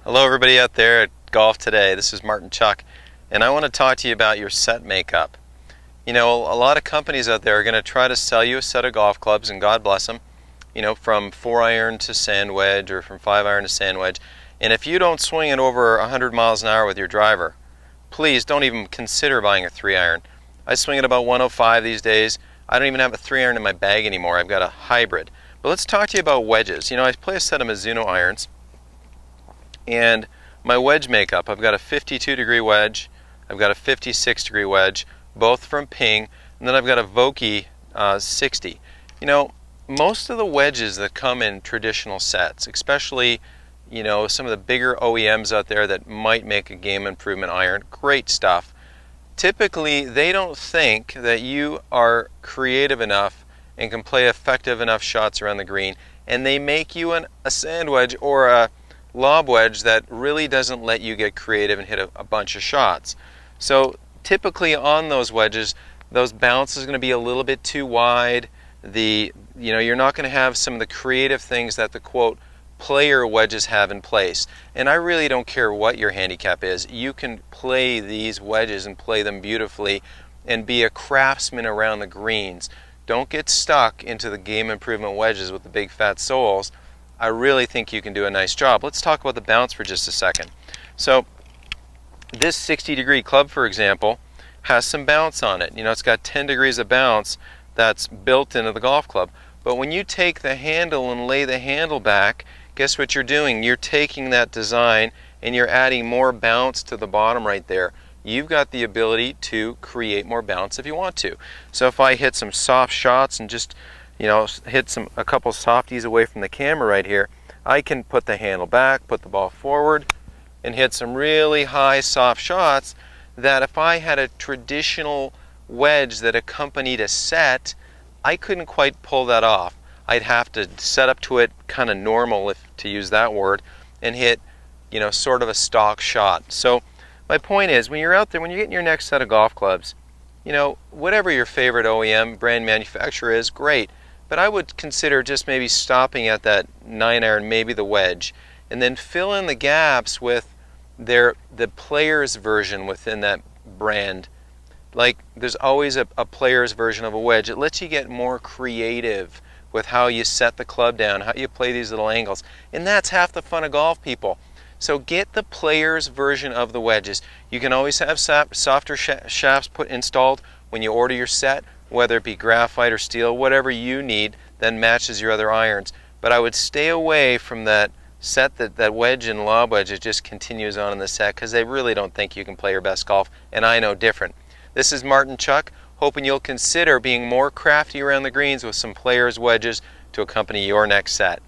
Hello everybody out there at Golf Today. This is Martin Chuck, and I want to talk to you about your set makeup. You know, a lot of companies out there are going to try to sell you a set of golf clubs, and God bless them, you know, from 4-iron to sand wedge or from 5-iron to sand wedge. And if you don't swing it over 100 miles an hour with your driver, please don't even consider buying a 3-iron. I swing at about 105 these days. I don't even have a 3-iron in my bag anymore. I've got a hybrid. But let's talk to you about wedges. You know, I play a set of Mizuno irons. And my wedge makeup, I've got a 52 degree wedge, I've got a 56 degree wedge, both from Ping, and then I've got a Vokey 60. You know, most of the wedges that come in traditional sets, especially, you know, some of the bigger OEMs out there that might make a game improvement iron, great stuff. Typically, they don't think that you are creative enough and can play effective enough shots around the green, and they make you a sand wedge or a lob wedge that really doesn't let you get creative and hit a bunch of shots. So typically on those wedges, those bounces are going to be a little bit too wide. You're not going to have some of the creative things that the quote player wedges have in place. And I really don't care what your handicap is. You can play these wedges and play them beautifully and be a craftsman around the greens. Don't get stuck into the game improvement wedges with the big fat soles. I really think you can do a nice job. Let's talk about the bounce for just a second. So this 60 degree club, for example, has some bounce on it. You know, it's got 10 degrees of bounce that's built into the golf club. But when you take the handle and lay the handle back, guess what you're doing? You're taking that design and you're adding more bounce to the bottom right there. You've got the ability to create more bounce if you want to. So if I hit some soft shots and just hit a couple softies away from the camera right here, I can put the handle back, put the ball forward, and hit some really high soft shots that if I had a traditional wedge that accompanied a set, I couldn't quite pull that off. I'd have to set up to it kind of normal, if to use that word, and hit, sort of a stock shot. So my point is, when you're out there, when you're getting your next set of golf clubs, whatever your favorite OEM brand manufacturer is, great. But I would consider just maybe stopping at that 9-iron, maybe the wedge, and then fill in the gaps with the player's version within that brand. Like, there's always a player's version of a wedge. It lets you get more creative with how you set the club down, how you play these little angles. And that's half the fun of golf, people. So get the player's version of the wedges. You can always have softer shafts installed when you order your set, whether it be graphite or steel, whatever you need that matches your other irons. But I would stay away from that set, that wedge and lob wedge that just continues on in the set, because they really don't think you can play your best golf, and I know different. This is Martin Chuck, hoping you'll consider being more crafty around the greens with some players' wedges to accompany your next set.